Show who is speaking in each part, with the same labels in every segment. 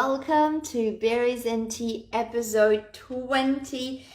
Speaker 1: welcome to Berries and Tea episode 20.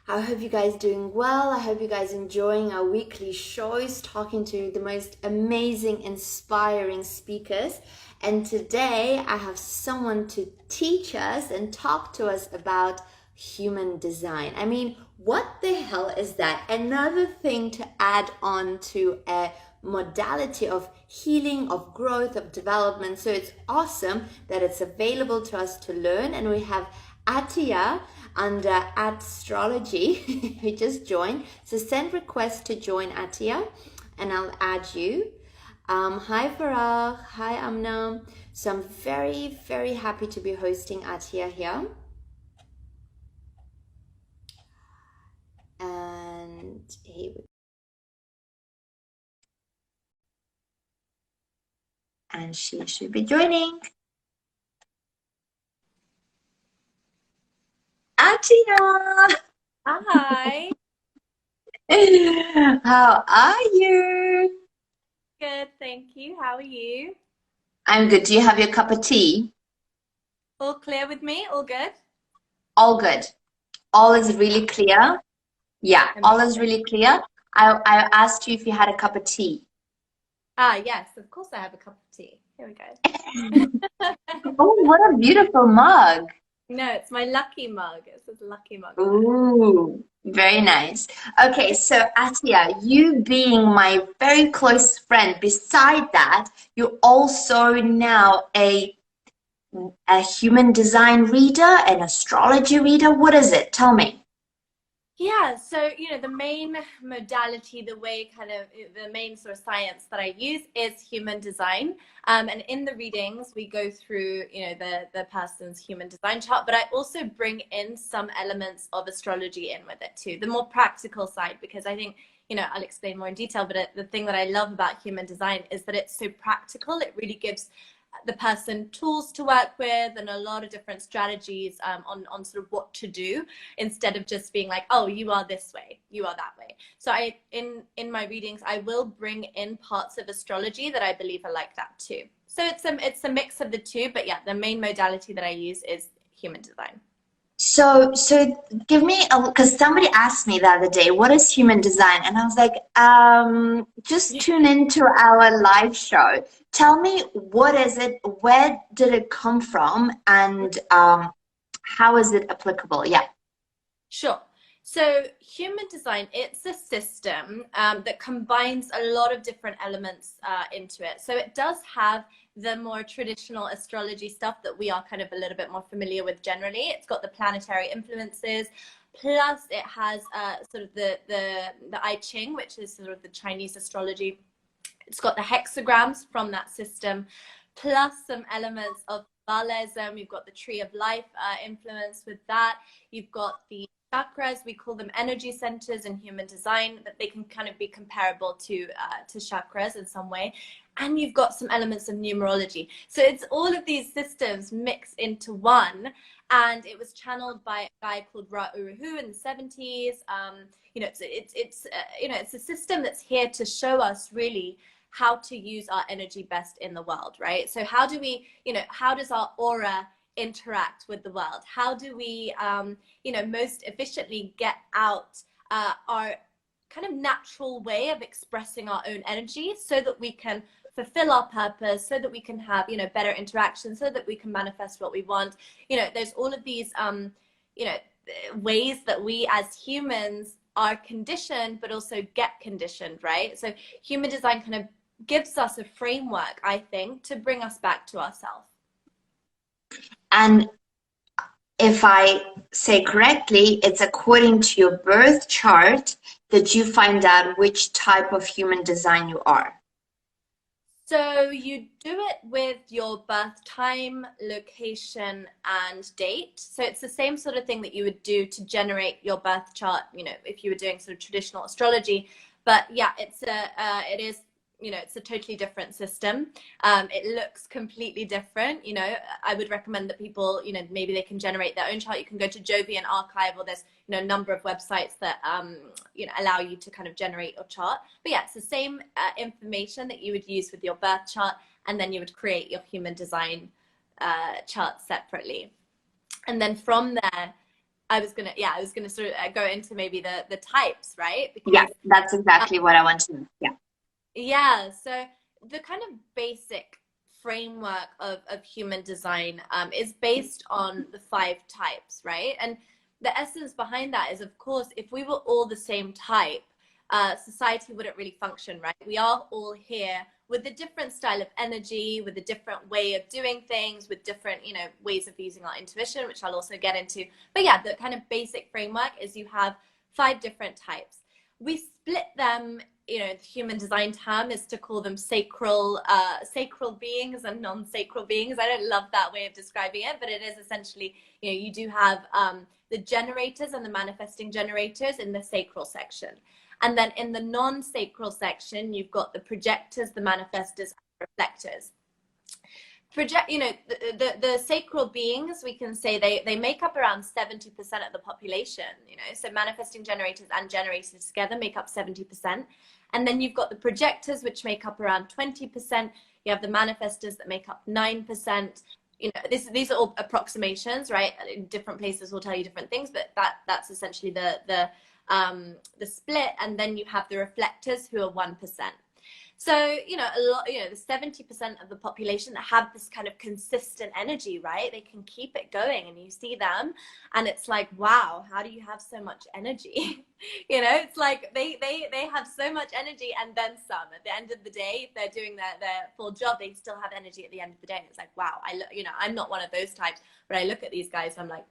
Speaker 1: I hope you guys doing well. I hope you guys enjoying our weekly shows, talking to the most amazing, inspiring speakers. And today I have someone to teach us and talk to us about human design. I mean, what the hell is that? Another thing to add on to a modality of healing, of growth, of development. So it's awesome that it's available to us to learn. And we have Attia under astrology who just joined. So send requests to join Attia and I'll add you. Hi Farah, hi Amna. So I'm very, very happy to be hosting Attia here. And here we go. And she should be joining. Attia!
Speaker 2: Hi.
Speaker 1: How are you?
Speaker 2: Good, thank you. How are you?
Speaker 1: I'm good. Do you have your cup of tea?
Speaker 2: All clear with me? All good?
Speaker 1: All good. All is really clear. Yeah, all is really clear. I asked you if you had a cup of tea.
Speaker 2: Yes, of course I have a cup of tea. Here we go.
Speaker 1: Oh, what a beautiful mug.
Speaker 2: No, it's my lucky mug. It says lucky mug.
Speaker 1: Ooh, very nice. Okay, so Attia, you being my very close friend, beside that, you're also now a human design reader, an astrology reader. What is it? Tell me.
Speaker 2: Yeah, so the main modality, the main sort of science that I use is human design. And in the readings, we go through the person's human design chart, but I also bring in some elements of astrology in with it too, the more practical side, because I think I'll explain more in detail. But the thing that I love about human design is that it's so practical. It really gives the person tools to work with and a lot of different strategies on sort of what to do, instead of just being like, oh, you are this way, you are that way. So in my readings, I will bring in parts of astrology that I believe are like that too. So it's a mix of the two, but yeah, the main modality that I use is human design.
Speaker 1: So give me because somebody asked me the other day, what is human design? And I was like, just tune into our live show. Tell me, what is it? Where did it come from? And how is it applicable? Yeah.
Speaker 2: Sure. So human design, it's a system that combines a lot of different elements into it. So it does have the more traditional astrology stuff that we are kind of a little bit more familiar with generally. It's got the planetary influences, plus it has sort of the I Ching, which is sort of the Chinese astrology. It's got the hexagrams from that system, plus some elements of Taoism. You've got the tree of life influence with that. You've got the chakras, we call them energy centers in human design, that they can kind of be comparable to chakras in some way. And you've got some elements of numerology. So it's all of these systems mixed into one. And it was channeled by a guy called Ra Uruhu in the 70s. It's a system that's here to show us really how to use our energy best in the world, right? So how do we, how does our aura interact with the world? How do we, most efficiently get out our kind of natural way of expressing our own energy, so that we can fulfill our purpose, so that we can have, better interactions, so that we can manifest what we want. There's all of these, ways that we as humans are conditioned, but also get conditioned, right? So human design kind of gives us a framework, I think, to bring us back to ourselves.
Speaker 1: And if I say correctly, it's according to your birth chart that you find out which type of human design you are.
Speaker 2: So you do it with your birth time, location, and date. So it's the same sort of thing that you would do to generate your birth chart, if you were doing sort of traditional astrology. But yeah, it is it's a totally different system. It looks completely different. I would recommend that people, maybe they can generate their own chart. You can go to Jovian Archive, or there's, a number of websites that, allow you to kind of generate your chart. But yeah, it's the same information that you would use with your birth chart, and then you would create your human design charts separately. And then from there, I was gonna sort of go into maybe the types, right?
Speaker 1: Yeah,
Speaker 2: Because
Speaker 1: that's exactly what I want to know. Yeah.
Speaker 2: yeah, so the kind of basic framework of human design is based on the 5 types, right? And the essence behind that is, of course, if we were all the same type, society wouldn't really function, right? We are all here with a different style of energy, with a different way of doing things, with different, ways of using our intuition, which I'll also get into. But yeah, the kind of basic framework is you have 5 different types. We split them, the human design term is to call them sacral beings and non-sacral beings. I don't love that way of describing it, but it is essentially, you do have the generators and the manifesting generators in the sacral section. And then in the non-sacral section, you've got the projectors, the manifestors, and reflectors. The sacral beings, we can say they make up around 70% of the population, so manifesting generators and generators together make up 70%. And then you've got the projectors, which make up around 20%. You have the manifestors that make up 9%. These are all approximations, right? Different places will tell you different things, but that's essentially the split. And then you have the reflectors, who are 1%. So, a lot, the 70% of the population that have this kind of consistent energy, right? They can keep it going, and you see them and it's like, wow, how do you have so much energy? It's like they have so much energy and then some. At the end of the day, if they're doing their full job, they still have energy at the end of the day. And it's like, wow, I'm not one of those types, but I look at these guys, I'm like,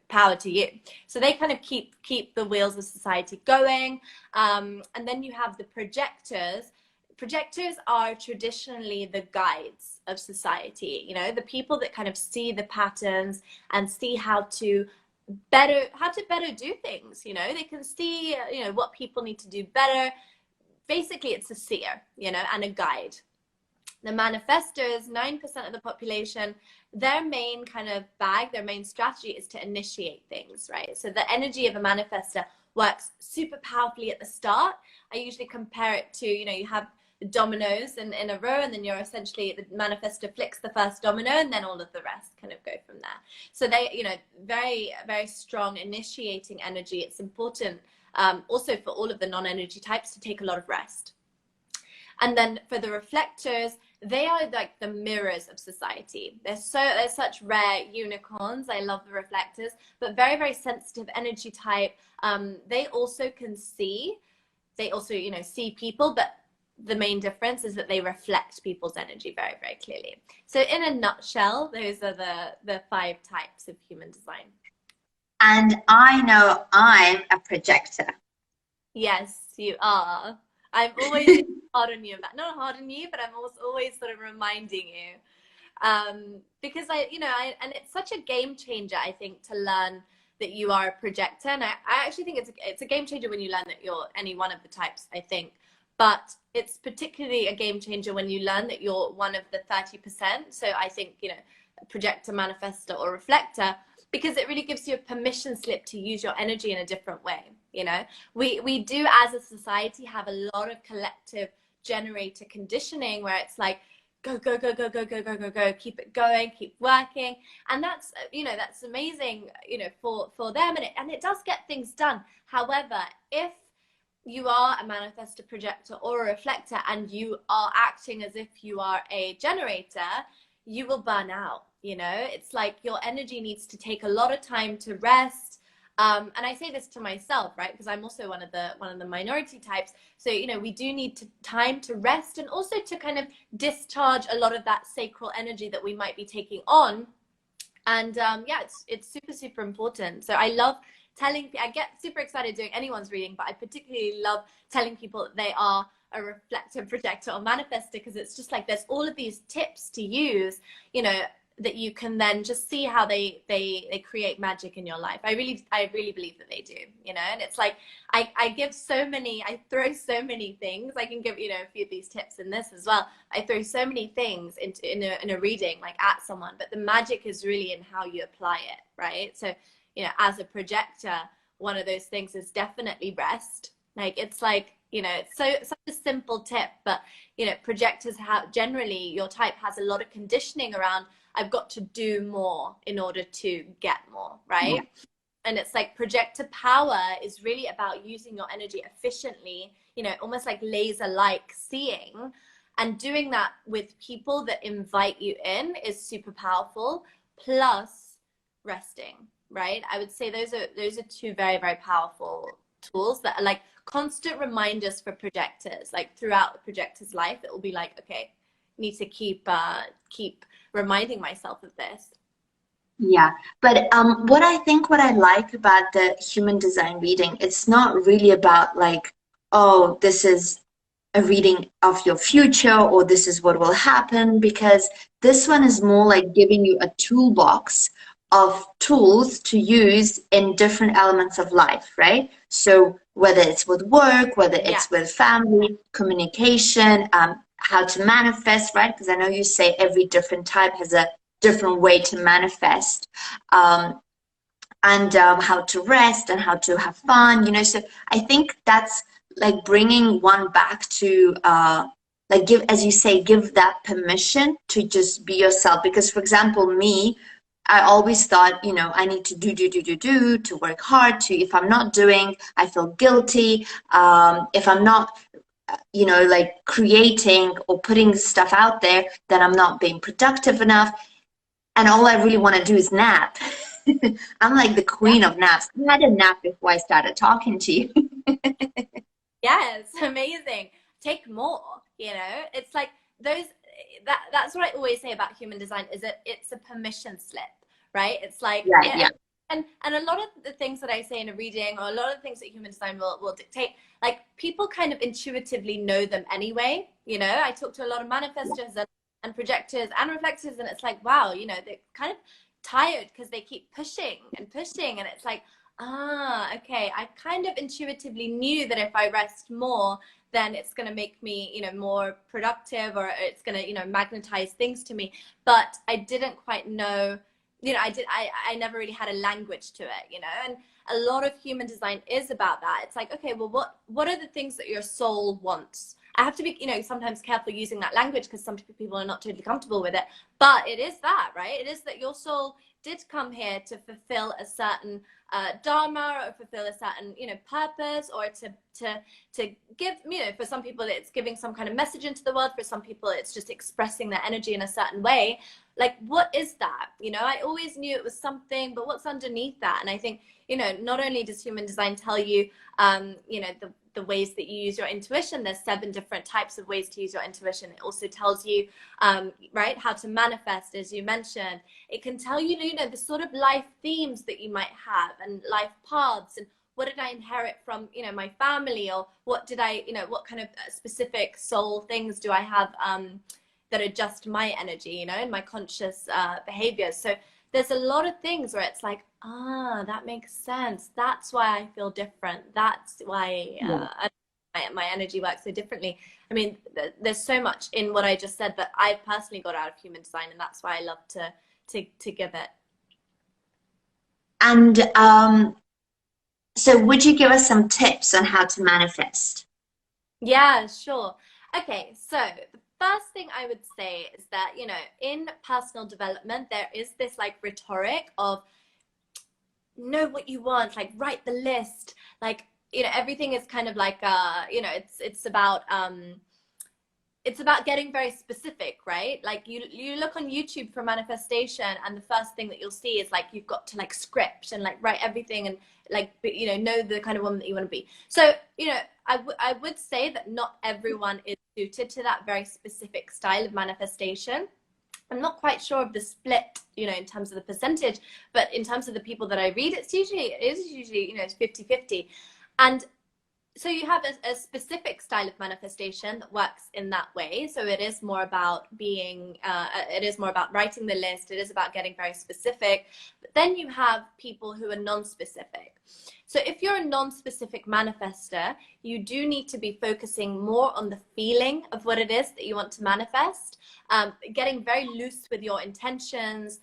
Speaker 2: power to you. So they kind of keep the wheels of society going. And then you have the projectors. Projectors are traditionally the guides of society, the people that kind of see the patterns and see how to better do things. They can see, what people need to do better. Basically, it's a seer, and a guide. The manifestors, 9% of the population, their main kind of their main strategy is to initiate things, right? So the energy of a manifestor works super powerfully at the start. I usually compare it to, you have dominoes in a row, and then you're essentially, the manifestor flicks the first domino, and then all of the rest kind of go from there. So they, very, very strong initiating energy. It's important also for all of the non-energy types to take a lot of rest. And then for the reflectors, they are like the mirrors of society. They're such rare unicorns. I love the reflectors, but very, very sensitive energy type. They also can see. They also, see people, but the main difference is that they reflect people's energy very, very clearly. So in a nutshell, those are the 5 types of human design.
Speaker 1: And I know I'm a projector.
Speaker 2: Yes, you are. I'm always hard on you about, not hard on you, but I'm always sort of reminding you. Because and it's such a game changer, I think, to learn that you are a projector. And I actually think it's a game changer when you learn that you're any one of the types, I think. But it's particularly a game changer when you learn that you're one of the 30%. So I think, projector, manifestor, or reflector, because it really gives you a permission slip to use your energy in a different way. We do, as a society, have a lot of collective generator conditioning where it's like, go, go, go, go, go, go, go, go, go, keep it going, keep working. And that's, that's amazing, for them. And it does get things done. However, if you are a manifestor, projector, or a reflector, and you are acting as if you are a generator, you will burn out. It's like your energy needs to take a lot of time to rest. And I say this to myself, right? Because I'm also one of the minority types. So, we do need time to rest, and also to kind of discharge a lot of that sacral energy that we might be taking on. And it's super, super important. So I love I get super excited doing anyone's reading, but I particularly love telling people that they are a reflector, projector, or manifestor, because it's just like there's all of these tips to use, that you can then just see how they create magic in your life. I really believe that they do, and it's like I throw so many things. I can give, a few of these tips in this as well. I throw so many things in a reading, like at someone, but the magic is really in how you apply it, right? So, as a projector, one of those things is definitely rest. Like, it's like, it's such a simple tip, but, projectors have, generally, your type has a lot of conditioning around I've got to do more in order to get more, right?
Speaker 1: Yeah.
Speaker 2: And it's like projector power is really about using your energy efficiently, you know, almost like laser like seeing, and doing that with people that invite you in is super powerful, plus resting, right? I would say those are two very, very powerful tools that are like constant reminders for projectors. Like throughout the projector's life, it will be like, okay, need to keep reminding myself of this.
Speaker 1: Yeah, but what I think, what I like about the human design reading, it's not really about like, oh, this is a reading of your future or this is what will happen, because this one is more like giving you a toolbox of tools to use in different elements of life, right? So whether it's with work, whether
Speaker 2: Yeah.
Speaker 1: it's with family, communication, how to manifest, right? Because I know you say every different type has a different way to manifest, and how to rest and how to have fun, you know. So I think that's like bringing one back to like, give, as you say, give that permission to just be yourself. Because for example, me, I always thought, you know, I need to do to work hard, to, if I'm not doing, I feel guilty, if I'm not, you know, like creating or putting stuff out there, then I'm not being productive enough, and all I really want to do is nap. I'm like the
Speaker 2: Yeah.
Speaker 1: queen of naps. I had a nap before I started talking to you.
Speaker 2: Yes, amazing. Take more, you know? It's like those that's what I always say about human design is that it's a permission slip, right? It's like
Speaker 1: Right, yeah.
Speaker 2: and a lot of the things that I say in a reading, or a lot of the things that human design will dictate, like people kind of intuitively know them anyway, you know? I talk to a lot of manifestors and projectors and reflectors, and it's like, wow, you know, they're kind of tired because they keep pushing and pushing, and it's like, ah, okay, I kind of intuitively knew that if I rest more, then it's going to make me, you know, more productive, or it's going to, you know, magnetize things to me. But I didn't quite know, you know, I never really had a language to it, you know. And a lot of human design is about that. It's like, okay, well, what are the things that your soul wants? I have to be, you know, sometimes careful using that language because some people are not totally comfortable with it. But it is that, right? It is that your soul did come here to fulfill a certain dharma, or fulfill a certain, you know, purpose, or to give, you know, for some people it's giving some kind of message into the world. For some people it's just expressing their energy in a certain way. Like, what is that? You know, I always knew it was something, but what's underneath that? And I think, you know, not only does human design tell you, you know, the ways that you use your intuition, there's 7 different types of ways to use your intuition. It also tells you, right, how to manifest, as you mentioned. It can tell you, you know, the sort of life themes that you might have, and life paths, and what did I inherit from, you know, my family, or what did I, you know, what kind of specific soul things do I have that are just my energy, you know, and my conscious behaviors. So there's a lot of things where it's like, ah, that makes sense. That's why I feel different. That's why my energy works so differently. I mean, there's so much in what I just said that I personally got out of human design, and that's why I love to give it.
Speaker 1: And so would you give us some tips on how to manifest?
Speaker 2: Yeah, sure. Okay, so the first thing I would say is that, you know, in personal development, there is this like rhetoric of know what you want, like write the list, like, you know, everything is kind of like you know, it's about getting very specific, right? Like you look on YouTube for manifestation, and the first thing that you'll see is like you've got to like script and like write everything, and like, you know the kind of woman that you want to be. So, you know, I would say that not everyone is suited to that very specific style of manifestation. I'm not quite sure of the split, you know, in terms of the percentage, but in terms of the people that I read, it is usually, you know, it's 50-50. And so you have a specific style of manifestation that works in that way. So it is more about being, it is more about writing the list. It is about getting very specific. But then you have people who are non-specific. So if you're a non-specific manifester, you do need to be focusing more on the feeling of what it is that you want to manifest, getting very loose with your intentions,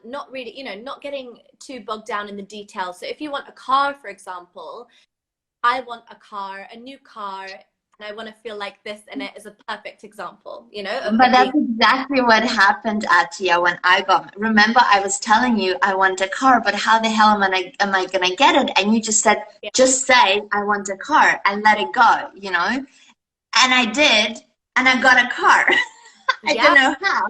Speaker 2: not really, you know, not getting too bogged down in the details. So if you want a car, for example, I want a car, a new car, I want to feel like this, and it is a perfect example, you know, of
Speaker 1: But that's
Speaker 2: being.
Speaker 1: exactly what happened, Attia, when I got. Remember, I was telling you I want a car, but how the hell am I gonna get it? And you just said,
Speaker 2: Yeah.
Speaker 1: just say I want a car and let it go, you know? And I did, and I got a car. I
Speaker 2: Yeah.
Speaker 1: don't know how,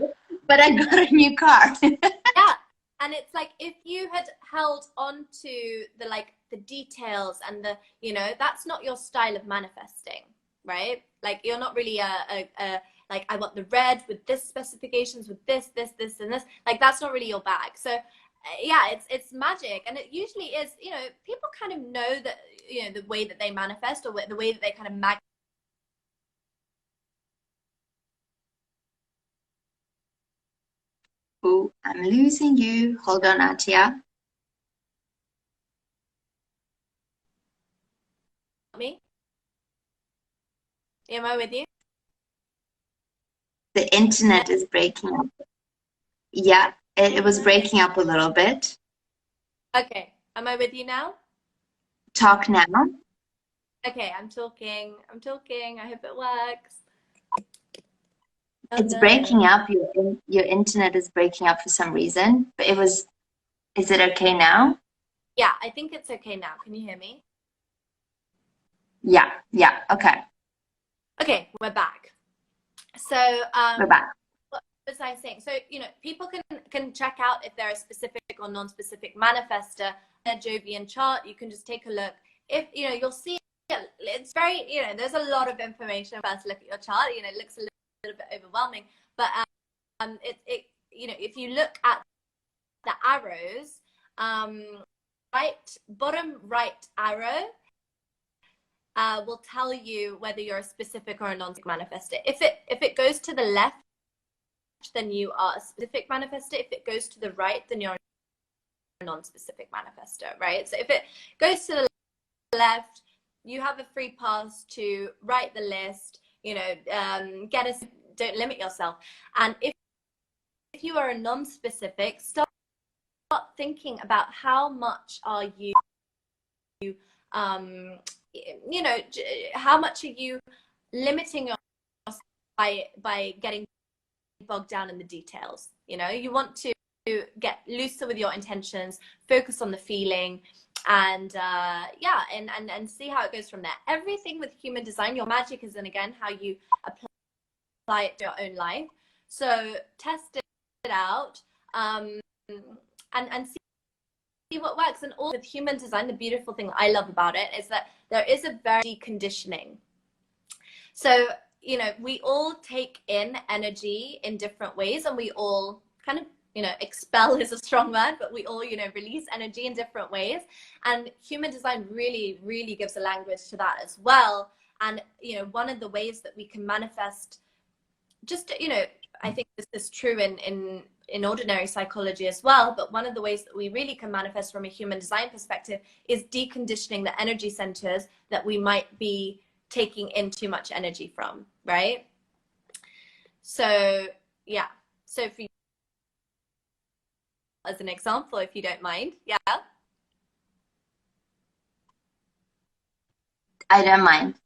Speaker 1: but I got a new car.
Speaker 2: Yeah. And it's like, if you had held on to the details and the, you know, that's not your style of manifesting, right? Like, you're not really like, I want the red with this specifications, with this, and this. Like, that's not really your bag. So yeah, it's magic. And it usually is, you know, people kind of know that, you know, the way that they manifest, or the way that they kind of
Speaker 1: Oh, I'm losing you. Hold on, Attia.
Speaker 2: me. Am I with you?
Speaker 1: The internet is breaking up. Yeah, it was breaking up a little bit.
Speaker 2: Okay. Am I with you now?
Speaker 1: Talk now.
Speaker 2: Okay, I'm talking. I hope it works. Oh
Speaker 1: It's
Speaker 2: no.
Speaker 1: breaking up. Your internet is breaking up for some reason. But it was. Is it okay now?
Speaker 2: Yeah, I think it's okay now. Can you hear me?
Speaker 1: Yeah. Yeah. Okay.
Speaker 2: Okay, we're back. So,
Speaker 1: We're back.
Speaker 2: what was I saying? So, you know, people can check out if they're a specific or non-specific manifester. A Jovian chart, you can just take a look. If you know, you'll see it's very, you know, there's a lot of information. First, look at your chart. You know, it looks a little bit overwhelming, but it you know, if you look at the arrows, um, right bottom right arrow will tell you whether you're a specific or a non-specific manifestor. If it goes to the left, then you are a specific manifestor. If it goes to the right, then you're a non-specific manifestor, right? So if it goes to the left, you have a free pass to write the list, you know, don't limit yourself. And if you are a non-specific, start thinking about how much are you, um, you know, how much are you limiting yourself by getting bogged down in the details. You know, you want to get looser with your intentions, focus on the feeling, and yeah, and see how it goes from there. Everything with human design, your magic is in, again, how you apply it to your own life. So test it out, and see what works. And all with human design, the beautiful thing I love about it is that there is a very deconditioning. So, you know, we all take in energy in different ways, and we all kind of, you know, expel is a strong word, but we all, you know, release energy in different ways. And human design really, really gives a language to that as well. And, you know, one of the ways that we can manifest, just, you know, I think this is true in ordinary psychology as well, but one of the ways that we really can manifest from a human design perspective is deconditioning the energy centers that we might be taking in too much energy from, right? So yeah, so for you, as an example, if you don't mind. Yeah.
Speaker 1: I don't mind.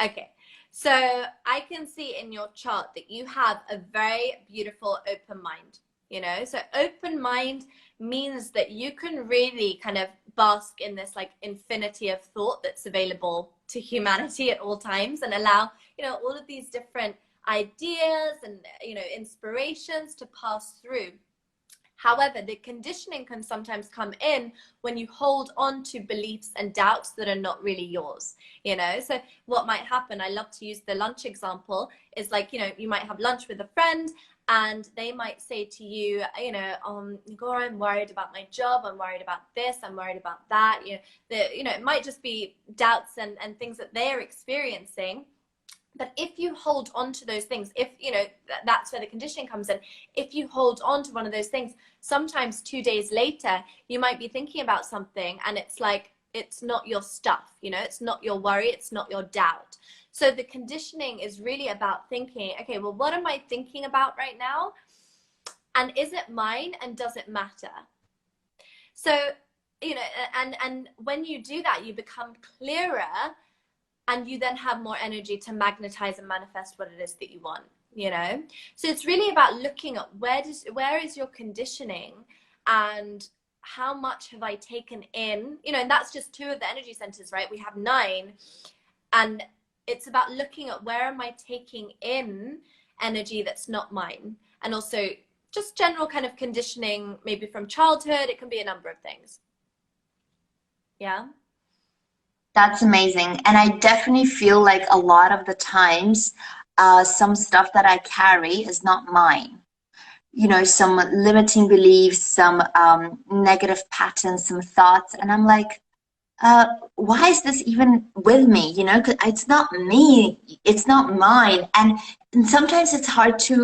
Speaker 2: Okay, so I can see in your chart that you have a very beautiful open mind, you know. So open mind means that you can really kind of bask in this like infinity of thought that's available to humanity at all times, and allow, you know, all of these different ideas and, you know, inspirations to pass through. However, the conditioning can sometimes come in when you hold on to beliefs and doubts that are not really yours, you know. So what might happen, I love to use the lunch example, is like, you know, you might have lunch with a friend and they might say to you, you know, Nigora, I'm worried about my job, I'm worried about this, I'm worried about that. You know, it might just be doubts and things that they're experiencing. But if you hold on to those things, if, you know, that's where the conditioning comes in. If you hold on to one of those things, sometimes 2 days later, you might be thinking about something and it's like, it's not your stuff, you know, it's not your worry, it's not your doubt. So the conditioning is really about thinking, okay, well, what am I thinking about right now? And is it mine, and does it matter? So, you know, and when you do that, you become clearer, and you then have more energy to magnetize and manifest what it is that you want, you know? So it's really about looking at where is your conditioning, and how much have I taken in, you know? And that's just 2 of the energy centers, right? We have 9, and it's about looking at where am I taking in energy that's not mine, and also just general kind of conditioning, maybe from childhood. It can be a number of things. Yeah.
Speaker 1: That's amazing. And I definitely feel like a lot of the times, some stuff that I carry is not mine. You know, some limiting beliefs, some negative patterns, some thoughts. And I'm like, why is this even with me? You know, 'cause it's not me, it's not mine. And sometimes it's hard to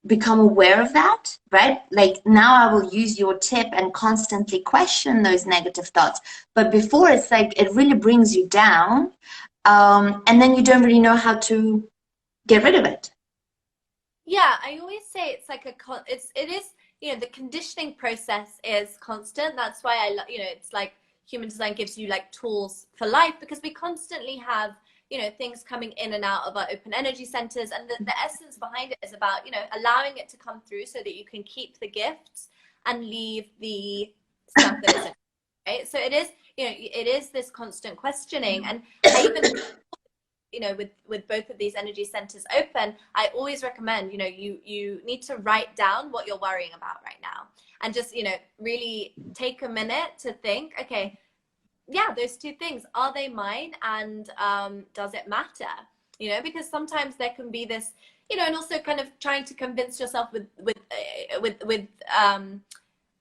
Speaker 1: become aware of that, right? Like now I will use your tip and constantly question those negative thoughts. But before, it's like it really brings you down. And then you don't really know how to get rid of it.
Speaker 2: Yeah, I always say it's like it is, you know, the conditioning process is constant. That's why you know, it's like human design gives you like tools for life, because we constantly have, you know, things coming in and out of our open energy centers, and the essence behind it is about, you know, allowing it to come through so that you can keep the gifts and leave the stuff that isn't, right? So it is, you know, it is this constant questioning. And I even, you know, with both of these energy centers open, I always recommend, you know, you need to write down what you're worrying about right now, and just, you know, really take a minute to think, okay, yeah, those 2 things, are they mine, and does it matter? You know, because sometimes there can be this, you know, and also kind of trying to convince yourself with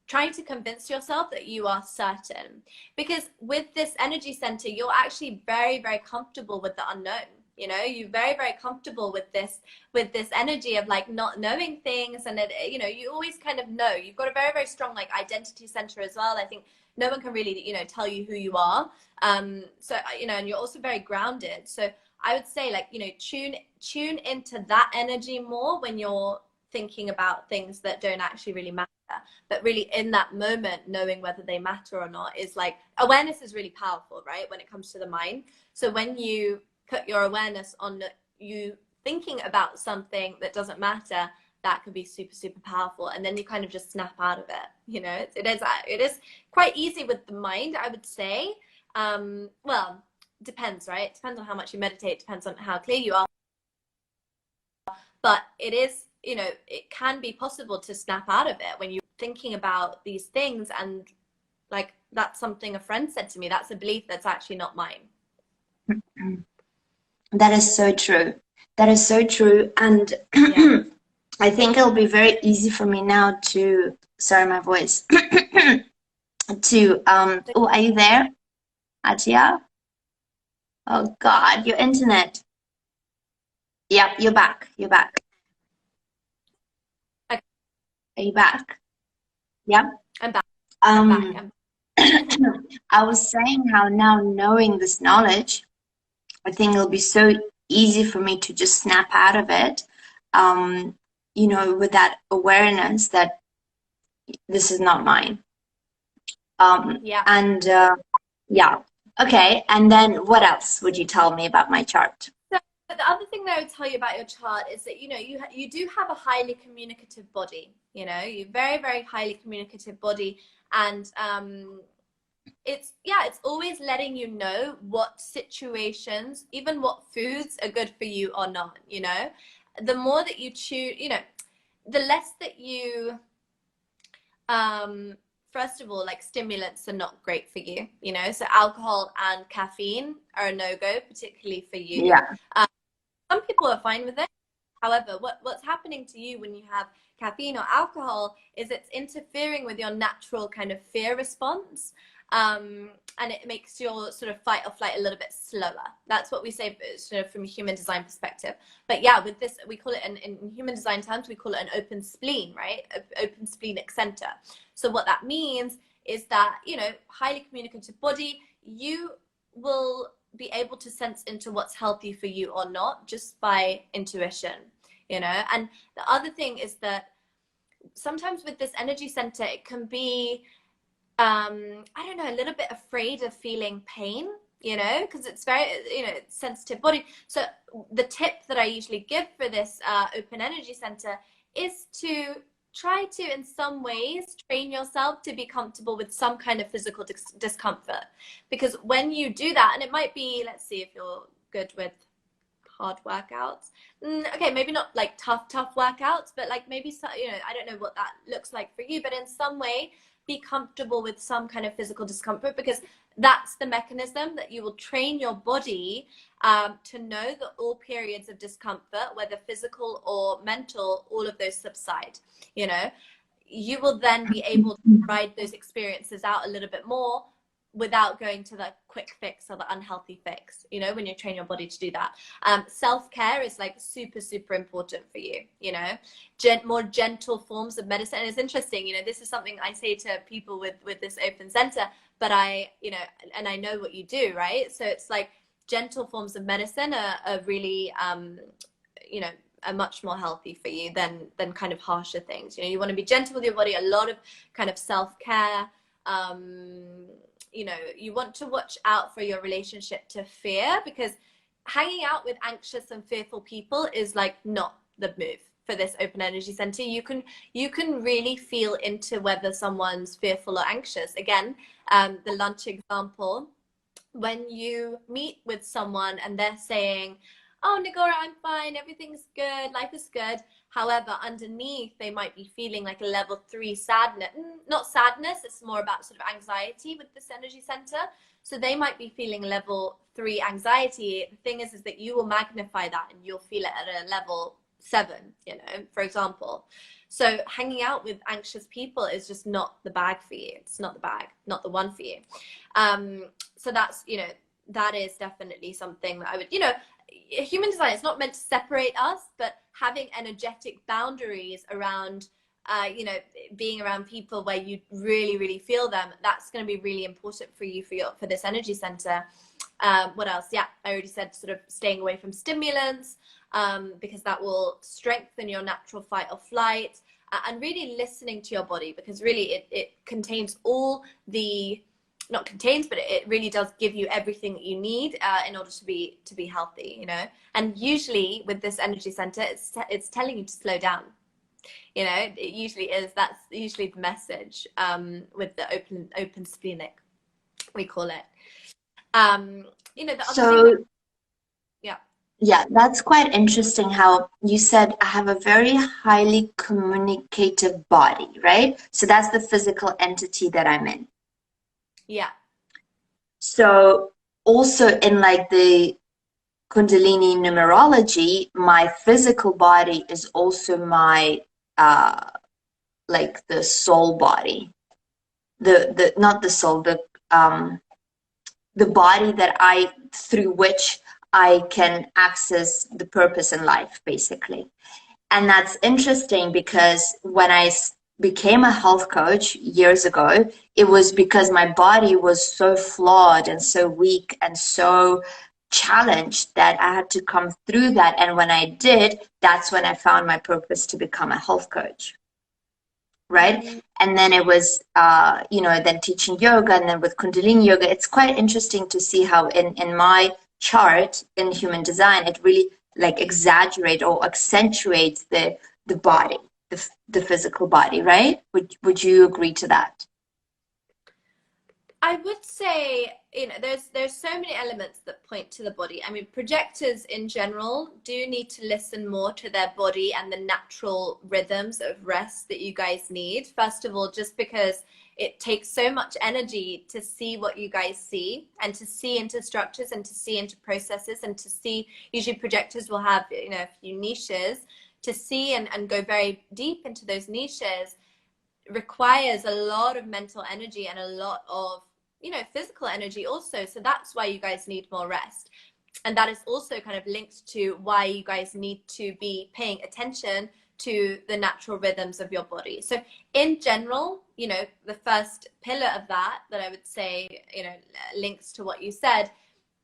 Speaker 2: trying to convince yourself that you are certain, because with this energy center, you're actually very, very comfortable with the unknown. You know, you're very, very comfortable with this energy of like not knowing things. And it, you know, you always kind of know. You've got a very, very strong like identity center as well. I think no one can really, you know, tell you who you are. So, you know, and you're also very grounded. So I would say, like, you know, tune into that energy more when you're thinking about things that don't actually really matter. But really in that moment, knowing whether they matter or not is like, awareness is really powerful, right? When it comes to the mind. So when you put your awareness on you thinking about something that doesn't matter, that can be super, super powerful. And then you kind of just snap out of it. You know, it is quite easy with the mind, I would say. Well, depends, right? It depends on how much you meditate, depends on how clear you are. But it is, you know, it can be possible to snap out of it when you're thinking about these things. And like, that's something a friend said to me, that's a belief that's actually not mine.
Speaker 1: That is so true. That is so true. And
Speaker 2: Yeah.
Speaker 1: I think it'll be very easy for me now to, sorry, my voice, to, oh, are you there, Attia? Oh God, your internet. Yep, you're back. You're back.
Speaker 2: Okay.
Speaker 1: Are you back? Yep.
Speaker 2: I'm back. I'm back.
Speaker 1: I was saying how now knowing this knowledge, I think it'll be so easy for me to just snap out of it, you know, with that awareness that this is not mine.
Speaker 2: Yeah.
Speaker 1: And yeah, okay. And then what else would you tell me about my chart?
Speaker 2: So the other thing that I would tell you about your chart is that, you know, you do have a highly communicative body. You know, you're very, very highly communicative body, and it's always letting you know what situations, even what foods are good for you or not. You know, the more that you choose, you know, the less that you first of all, like, stimulants are not great for you, you know, so alcohol and caffeine are a no-go, particularly for you.
Speaker 1: Yeah.
Speaker 2: Some people are fine with it. However, what's happening to you when you have caffeine or alcohol is it's interfering with your natural kind of fear response. And it makes your sort of fight or flight a little bit slower. That's what we say sort of from a human design perspective. But yeah, with this, we call it, in human design terms, we call it an open spleen, right? Open splenic center. So what that means is that, you know, highly communicative body, you will be able to sense into what's healthy for you or not just by intuition, you know. And the other thing is that sometimes with this energy center, it can be I don't know, a little bit afraid of feeling pain. you know, because it's very, you know, sensitive body. So the tip that I usually give for this open energy center is to try to, in some ways, train yourself to be comfortable with some kind of physical discomfort. Because when you do that, and it might be, let's see if you're good with hard workouts. Okay, maybe not like tough workouts, but like maybe, you know, I don't know what that looks like for you, but in some way, be comfortable with some kind of physical discomfort, because that's the mechanism that you will train your body to know that all periods of discomfort, whether physical or mental, all of those subside. You know, you will then be able to ride those experiences out a little bit more without going to the quick fix or the unhealthy fix, you know, when you train your body to do that. Self-care is like super, super important for you, you know, more gentle forms of medicine. And it's interesting, you know, this is something I say to people with this open center, but you know, and I know what you do, right? So it's like gentle forms of medicine are really, you know, are much more healthy for you than kind of harsher things. You know, you want to be gentle with your body, a lot of kind of self-care. You know, you want to watch out for your relationship to fear, because hanging out with anxious and fearful people is like not the move for this open energy center. You can really feel into whether someone's fearful or anxious. Again, the lunch example, when you meet with someone and they're saying, oh, Nigora, I'm fine, everything's good, life is good. However, underneath, they might be feeling like a level 3 sadness. Not sadness, it's more about sort of anxiety with this energy center. So they might be feeling level 3 anxiety. The thing is that you will magnify that and you'll feel it at a level 7, you know, for example. So hanging out with anxious people is just not the bag for you. It's not the bag, not the one for you. So that's, you know, that is definitely something that I would, you know, human design is not meant to separate us, but having energetic boundaries around, you know, being around people where you really, really feel them, that's going to be really important for you for this energy center. What else? Yeah, I already said sort of staying away from stimulants, because that will strengthen your natural fight or flight, and really listening to your body, because really it contains all the, not contains, but it really does give you everything that you need in order to be healthy, you know. And usually with this energy center, it's telling you to slow down, you know. It usually is. That's usually the message with the open splenic, we call it. You know, the other thing,
Speaker 1: yeah, that's quite interesting how you said I have a very highly communicative body, right? So that's the physical entity that I'm in.
Speaker 2: Yeah.
Speaker 1: So also in like the Kundalini numerology, my physical body is also my like the soul body. The not the soul, the body that through which I can access the purpose in life, basically. And that's interesting because when I became a health coach years ago, it was because my body was so flawed and so weak and so challenged that I had to come through that. And when I did, that's when I found my purpose to become a health coach. Right. And then it was, you know, then teaching yoga, and then with Kundalini yoga, it's quite interesting to see how in my chart in human design, it really like exaggerate or accentuates the body, the physical body, right? Would you agree to that?
Speaker 2: I would say, you know, there's so many elements that point to the body. I mean, projectors in general do need to listen more to their body and the natural rhythms of rest that you guys need. First of all, just because it takes so much energy to see what you guys see, and to see into structures and to see into processes, and to see, usually projectors will have, you know, a few niches to see and go very deep into those niches. Requires a lot of mental energy and a lot of, you know, physical energy also. So that's why you guys need more rest. And that is also kind of linked to why you guys need to be paying attention to the natural rhythms of your body. So in general, you know, the first pillar of that I would say, you know, links to what you said,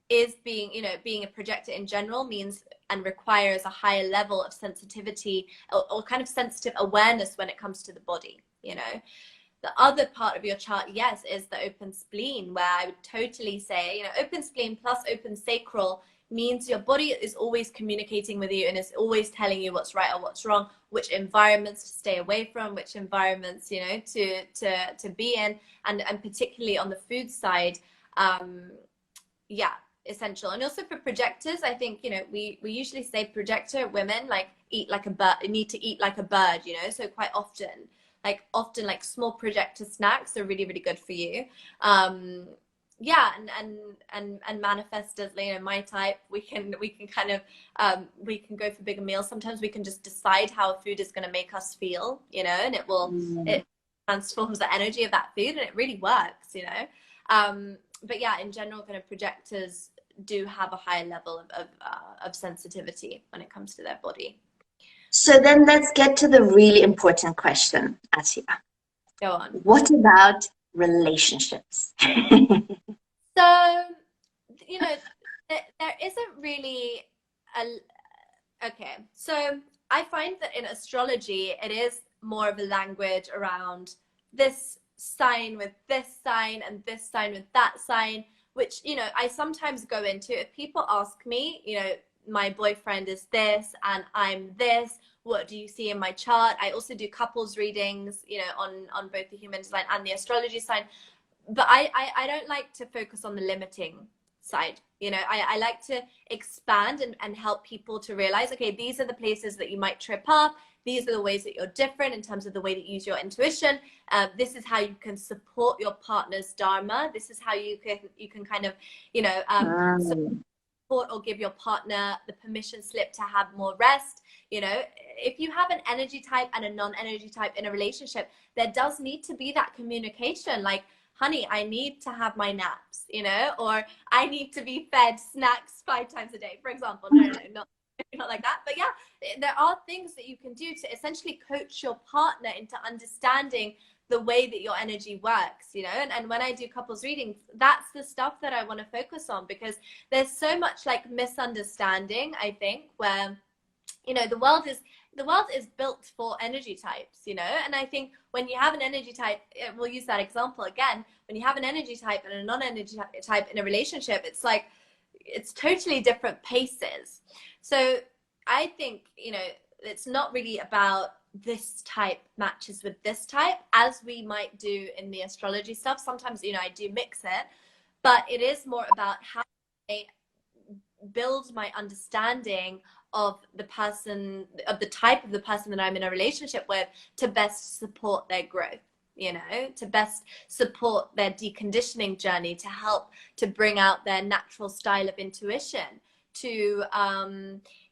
Speaker 2: is being, you know, being a projector in general means and requires a higher level of sensitivity or kind of sensitive awareness when it comes to the body, you know. The other part of your chart, yes, is the open spleen, where I would totally say, you know, open spleen plus open sacral means your body is always communicating with you and is always telling you what's right or what's wrong, which environments to stay away from, which environments, you know, to be in, and particularly on the food side, yeah, essential. And also for projectors, I think, you know, we usually say projector women like eat like a bird, need to eat like a bird, you know, so quite often like small projector snacks are really, really good for you. Yeah, and manifestors, you know, my type, we can kind of we can go for bigger meals. Sometimes we can just decide how a food is going to make us feel, you know, and it transforms the energy of that food, and it really works, you know. But yeah, in general, kind of projectors do have a higher level of sensitivity when it comes to their body.
Speaker 1: So then let's get to the really important question, Attia.
Speaker 2: Go on.
Speaker 1: What about relationships?
Speaker 2: So, you know, there isn't really okay. So I find that in astrology, it is more of a language around this sign with this sign and this sign with that sign, which, you know, I sometimes go into. If people ask me, you know, my boyfriend is this and I'm this, what do you see in my chart? I also do couples readings, you know, on both the human design and the astrology sign. But I don't like to focus on the limiting side. You know, I like to expand and help people to realize, okay, these are the places that you might trip up. These are the ways that you're different in terms of the way that you use your intuition. This is how you can support your partner's dharma. This is how you can kind of, you know, support or give your partner the permission slip to have more rest. You know, if you have an energy type and a non-energy type in a relationship, there does need to be that communication. Like, honey, I need to have my naps, you know, or I need to be fed snacks 5 times a day, for example. No, not like that. But yeah, there are things that you can do to essentially coach your partner into understanding the way that your energy works, you know. And when I do couples readings, that's the stuff that I want to focus on, because there's so much like misunderstanding, I think, where, you know, the world is built for energy types, you know. And I think when you have an energy type, we'll use that example again, when you have an energy type and a non-energy type in a relationship, it's like, it's totally different paces. So I think, you know, it's not really about this type matches with this type, as we might do in the astrology stuff. Sometimes, you know, I do mix it, but it is more about how I build my understanding of the person, of the type of the person that I'm in a relationship with, to best support their growth, you know, to best support their deconditioning journey, to help to bring out their natural style of intuition, to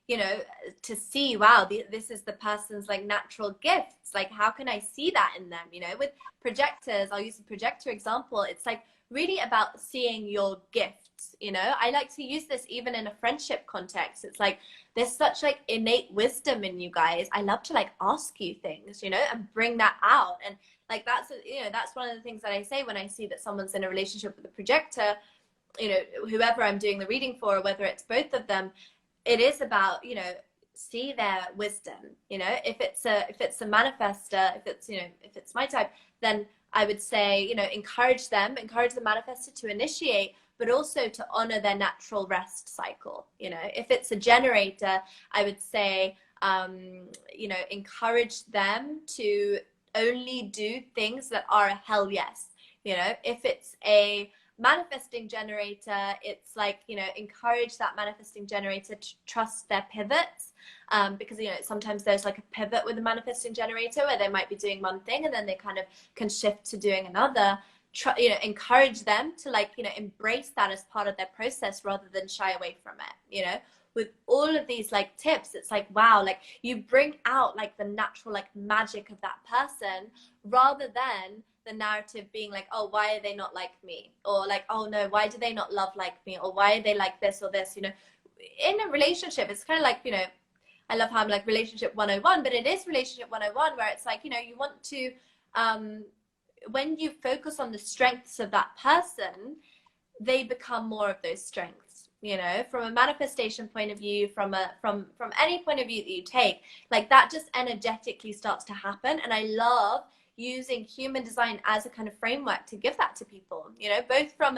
Speaker 2: you know, to see, wow, this is the person's like natural gifts. Like, how can I see that in them? You know, with projectors, I'll use the projector example. It's like really about seeing your gifts. You know, I like to use this even in a friendship context. It's like, there's such like innate wisdom in you guys. I love to like ask you things, you know, and bring that out. And like, that's, you know, that's one of the things that I say when I see that someone's in a relationship with a projector, you know, whoever I'm doing the reading for, whether it's both of them, it is about, you know, see their wisdom. You know, if it's a manifestor, if it's, you know, if it's my type, then I would say, you know, encourage the manifestor to initiate, but also to honor their natural rest cycle. You know, if it's a generator, I would say, you know, encourage them to only do things that are a hell yes. You know, if it's a manifesting generator, it's like, you know, encourage that manifesting generator to trust their pivots, because, you know, sometimes there's like a pivot with a manifesting generator where they might be doing one thing and then they kind of can shift to doing another. You know, encourage them to, like, you know, embrace that as part of their process rather than shy away from it. You know, with all of these like tips, it's like, wow, like you bring out like the natural like magic of that person, rather than the narrative being like, oh, why are they not like me? Or like, oh no, why do they not love like me? Or why are they like this or this? You know, in a relationship, it's kind of like, you know, I love how I'm like relationship 101, but it is relationship 101 where it's like, you know, you want to, when you focus on the strengths of that person, they become more of those strengths. You know, from a manifestation point of view, from any point of view that you take, like that just energetically starts to happen. And I love using human design as a kind of framework to give that to people, you know, both from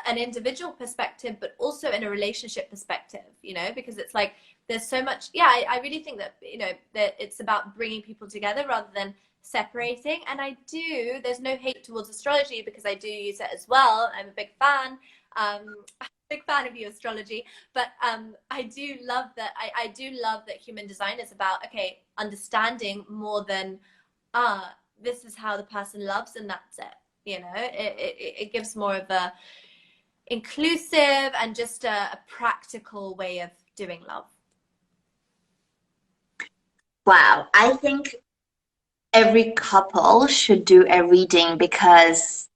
Speaker 2: an individual perspective, but also in a relationship perspective, you know, because it's like there's so much. Yeah, I really think that, you know, that it's about bringing people together rather than separating. And there's no hate towards astrology, because I do use it as well. I'm a big fan. Big fan of you, astrology. But I do love that. I do love that human design is about, okay, understanding more than this is how the person loves and that's it. You know, it gives more of a inclusive and just a practical way of doing love.
Speaker 1: Wow, I think every couple should do a reading, because,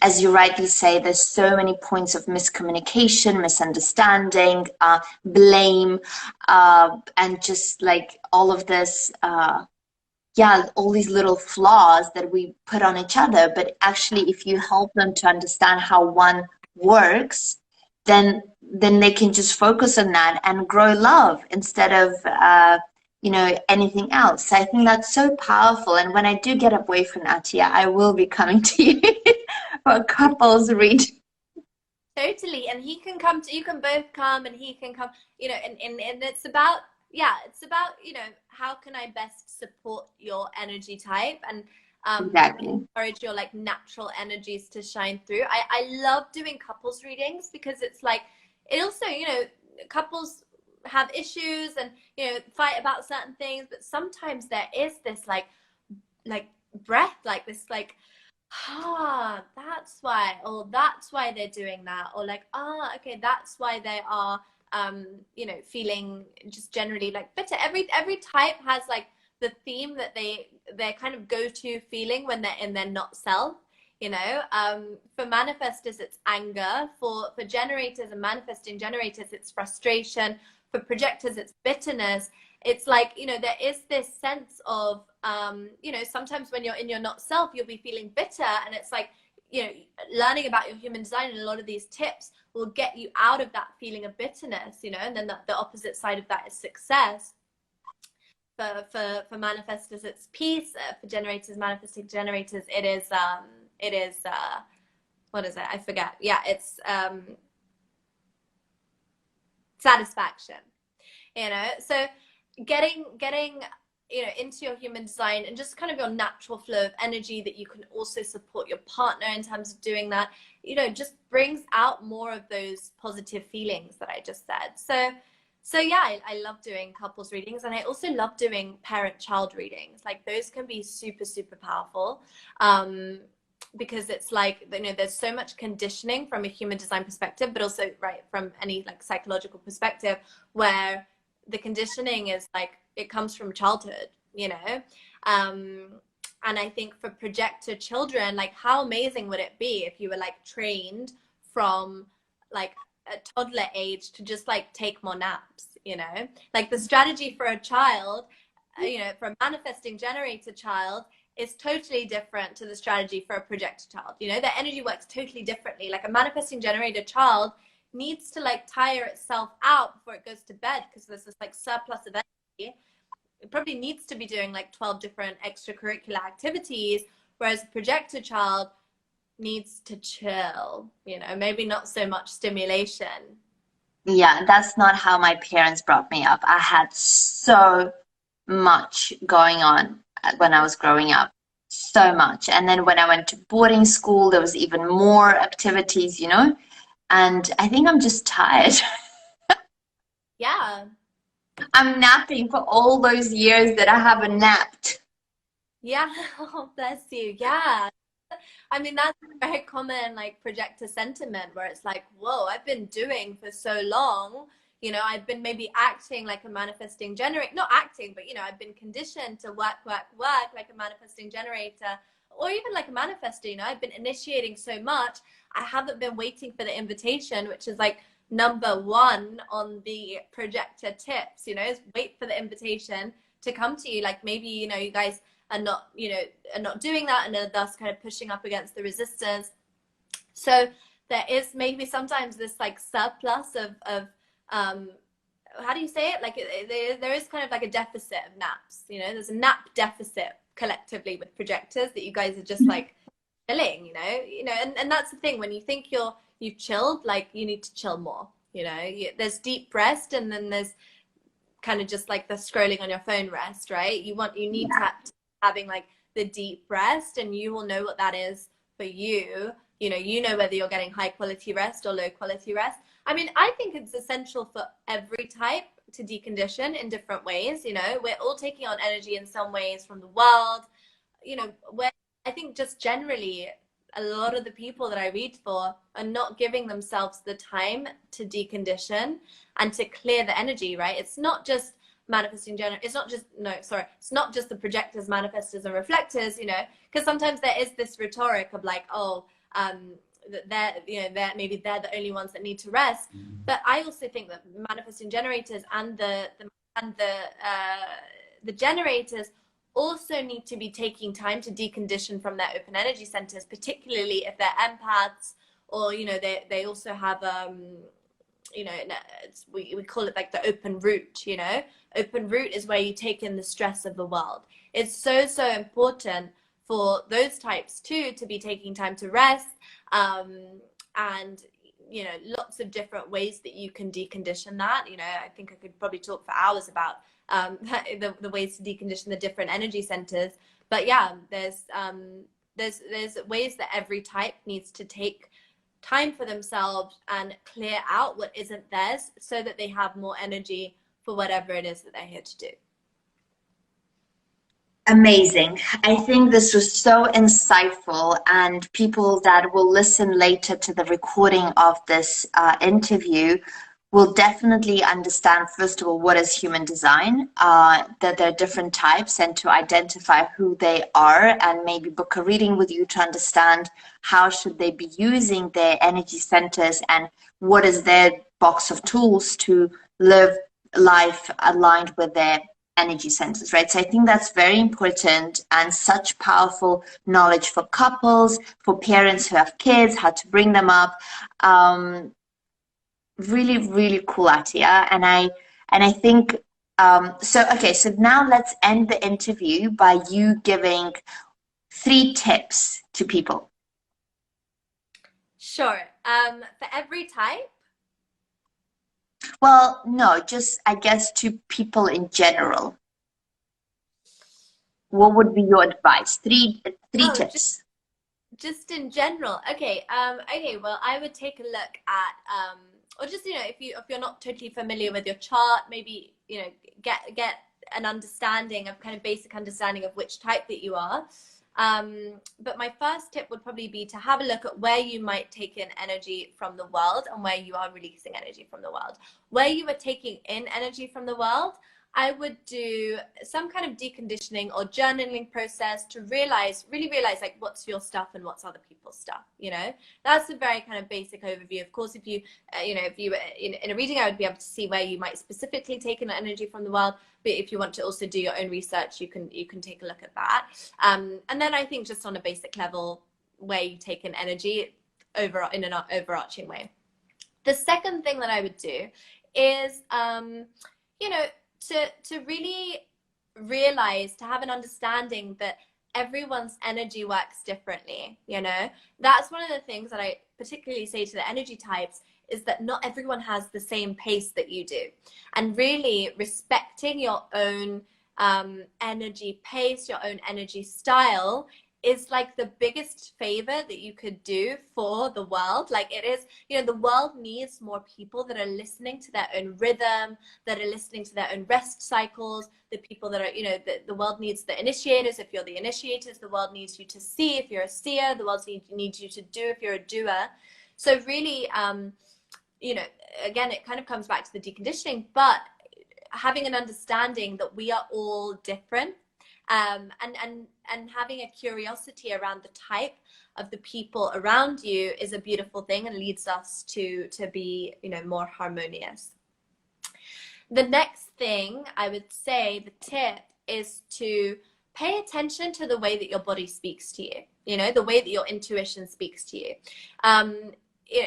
Speaker 1: as you rightly say, there's so many points of miscommunication, misunderstanding, blame, and just like all of this, all these little flaws that we put on each other. But actually, if you help them to understand how one works, then they can just focus on that and grow love instead of anything else. So I think that's so powerful. And when I do get a boyfriend, Attia, I will be coming to you for a couples reading.
Speaker 2: Totally. And he can come you can both come, and he can come, you know, and it's about, you know, how can I best support your energy type, and
Speaker 1: Exactly.
Speaker 2: encourage your like natural energies to shine through. I love doing couples readings, because it's like, it also, you know, couples have issues and, you know, fight about certain things, but sometimes there is this like breath, like this, like, that's why, or that's why they're doing that, or like, okay, that's why they are you know, feeling just generally like bitter. Every type has like the theme that their kind of go-to feeling when they're in their not self, you know. For manifestors, it's anger. For generators and manifesting generators, it's frustration. For projectors, it's bitterness. It's like, you know, there is this sense of you know, sometimes when you're in your not self, you'll be feeling bitter, and it's like, you know, learning about your human design and a lot of these tips will get you out of that feeling of bitterness, you know. And then the opposite side of that is success. For manifestors, it's peace. For generators, manifesting generators, it is what is it? I forget. Yeah, it's satisfaction. You know, so getting you know, into your human design and just kind of your natural flow of energy that you can also support your partner in terms of doing that, you know, just brings out more of those positive feelings that I just said. So yeah, I love doing couples readings, and I also love doing parent-child readings. Like, those can be super, super powerful, because it's like, you know, there's so much conditioning from a human design perspective, but also, right, from any like psychological perspective, where the conditioning is like, it comes from childhood, you know. And I think for projector children, like, how amazing would it be if you were like trained from like a toddler age to just like take more naps, you know. Like, the strategy for a child, you know, for a manifesting generator child is totally different to the strategy for a projector child. You know, their energy works totally differently. Like, a manifesting generator child needs to like tire itself out before it goes to bed, because there's this like surplus of energy. It probably needs to be doing like 12 different extracurricular activities, whereas a projector child needs to chill, you know, maybe not so much stimulation.
Speaker 1: Yeah, that's not how my parents brought me up. I had so much going on when I was growing up, so much. And then when I went to boarding school, there was even more activities, you know. And I think I'm just tired.
Speaker 2: Yeah.
Speaker 1: I'm napping for all those years that I haven't napped.
Speaker 2: Yeah. Oh, bless you. Yeah. I mean, that's a very common like projector sentiment, where it's like, whoa, I've been doing for so long. You know, I've been maybe acting like a manifesting generator, not acting, but, you know, I've been conditioned to work like a manifesting generator, or even like a manifestor. You know, I've been initiating so much. I haven't been waiting for the invitation, which is like number one on the projector tips, you know, is wait for the invitation to come to you. Like, maybe, you know, you guys are not, you know, are not doing that, and are thus kind of pushing up against the resistance. So there is maybe sometimes this like surplus of how do you say it? Like, there is kind of like a deficit of naps, you know, there's a nap deficit collectively with projectors, that you guys are just like chilling, and that's the thing. When you think you've chilled, like, you need to chill more. There's deep rest, and then there's kind of just like the scrolling on your phone rest, right? You need to having like the deep rest, and you will know what that is for you. You know whether you're getting high quality rest or low quality rest. I mean, I think it's essential for every type to decondition in different ways. We're all taking on energy in some ways from the world. Where I think just generally a lot of the people that I read for are not giving themselves the time to decondition and to clear the energy, right? It's not just manifesting general. It's not just, no, sorry. It's not just the projectors, manifestors, and reflectors, because sometimes there is this rhetoric of like, maybe they're the only ones that need to rest. But I also think that manifesting generators and the generators also need to be taking time to decondition from their open energy centers, particularly if they're empaths, or they also have we call it like the open root. Open root is where you take in the stress of the world. It's so important for those types too to be taking time to rest, and lots of different ways that you can decondition that. I think I could probably talk for hours about the ways to decondition the different energy centers. But yeah, there's ways that every type needs to take time for themselves and clear out what isn't theirs, so that they have more energy for whatever it is that they're here to do.
Speaker 1: Amazing. I think this was so insightful, and people that will listen later to the recording of this interview will definitely understand, first of all, what is human design, that there are different types, and to identify who they are, and maybe book a reading with you to understand how should they be using their energy centers, and what is their box of tools to live life aligned with their energy centers, right? So I think that's very important, and such powerful knowledge for couples, for parents who have kids, how to bring them up. Really, really cool, Attia. And I think so. Okay, so now let's end the interview by you giving 3 tips to people.
Speaker 2: Sure. For every type?
Speaker 1: Well, no, just I guess to people in general. What would be your advice? Three tips.
Speaker 2: Just in general. Okay. Well, I would take a look at or just if you're not totally familiar with your chart, maybe get an understanding of kind of basic understanding of which type that you are. But my first tip would probably be to have a look at where you might take in energy from the world and where you are releasing energy from the world. Where you are taking in energy from the world, I would do some kind of deconditioning or journaling process to really realize like what's your stuff and what's other people's stuff. That's a very kind of basic overview. Of course, if you were in a reading, I would be able to see where you might specifically take in energy from the world. But if you want to also do your own research, you can take a look at that. And then I think just on a basic level, where you take in energy in an overarching way. The second thing that I would do is, to really realize, to have an understanding that everyone's energy works differently. That's one of the things that I particularly say to the energy types, is that not everyone has the same pace that you do, and really respecting your own energy pace, your own energy style is like the biggest favor that you could do for the world. Like it is, the world needs more people that are listening to their own rhythm, that are listening to their own rest cycles, the people that are, the world needs the initiators. If you're the initiators, the world needs you to see. If you're a seer, the world needs you to do if you're a doer. So really, again, it kind of comes back to the deconditioning, but having an understanding that we are all different, and having a curiosity around the type of the people around you is a beautiful thing and leads us to be more harmonious. The next thing I would say, the tip, is to pay attention to the way that your body speaks to you, the way that your intuition speaks to you.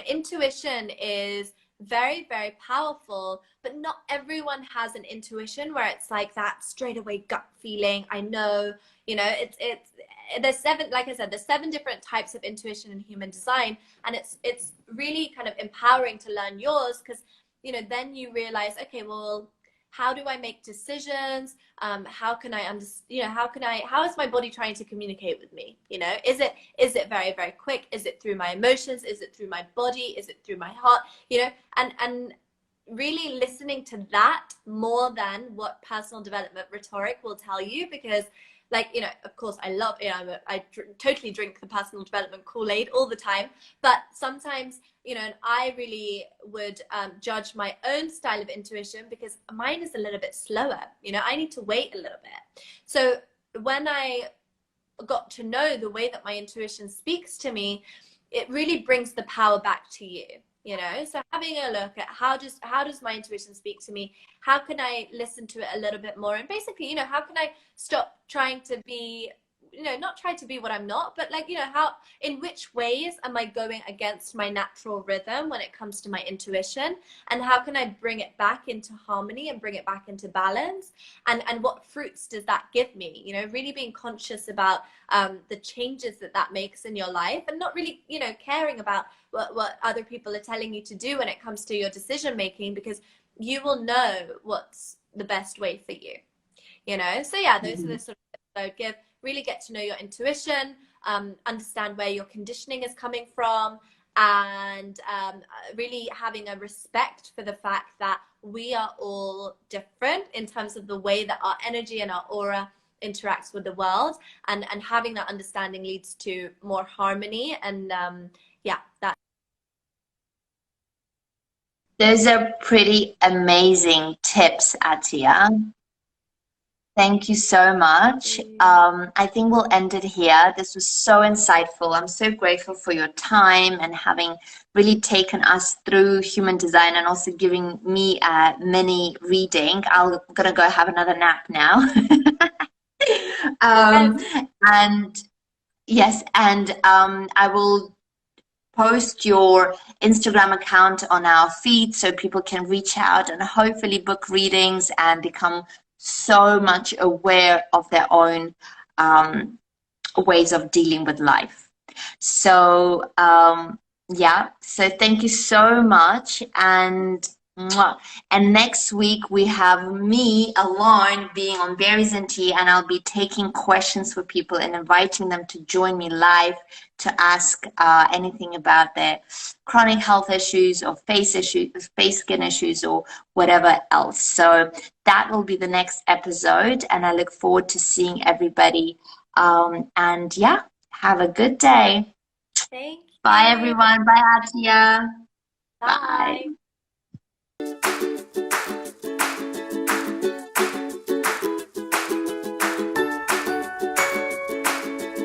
Speaker 2: Intuition is very, very powerful, but not everyone has an intuition where it's like that straight away gut feeling. I know, you know, there's seven, like I said, there's 7 different types of intuition in human design, and it's really kind of empowering to learn yours, because, you know, then you realize, okay, well, how do I make decisions? How can I understand, you know, how is my body trying to communicate with me? You know, is it very, very quick? Is it through my emotions? Is it through my body? Is it through my heart? You know, and really listening to that more than what personal development rhetoric will tell you, because, like, you know, of course I love, you know, totally drink the personal development Kool-Aid all the time, but sometimes, you know, and I really would judge my own style of intuition because mine is a little bit slower. You know, I need to wait a little bit. So when I got to know the way that my intuition speaks to me, it really brings the power back to you. You know, so having a look at how does my intuition speak to me? How can I listen to it a little bit more? And basically, you know, how can I stop trying to be, you know, not try to be what I'm not, but, like, you know, how, in which ways am I going against my natural rhythm when it comes to my intuition, and how can I bring it back into harmony and bring it back into balance, and what fruits does that give me? You know, really being conscious about the changes that makes in your life, and not really, you know, caring about what other people are telling you to do when it comes to your decision making, because you will know what's the best way for you. You know, so yeah, those are the sort of tips I would give. Really get to know your intuition, understand where your conditioning is coming from, and really having a respect for the fact that we are all different in terms of the way that our energy and our aura interacts with the world, and having that understanding leads to more harmony, and yeah, that.
Speaker 1: Those are pretty amazing tips, Attia. Thank you so much. I think we'll end it here. This was so insightful. I'm so grateful for your time and having really taken us through human design, and also giving me a mini reading. I'm gonna go have another nap now. And yes, and I will post your Instagram account on our feed so people can reach out and hopefully book readings and become so much aware of their own ways of dealing with life. So yeah, so thank you so much, and and next week we have me alone being on Berries and Tea, and I'll be taking questions for people and inviting them to join me live to ask anything about their chronic health issues or face issues, face skin issues, or whatever else. So that will be the next episode, and I look forward to seeing everybody. And yeah, have a good day.
Speaker 2: Thank you.
Speaker 1: Bye everyone. Bye Attia.
Speaker 2: Bye.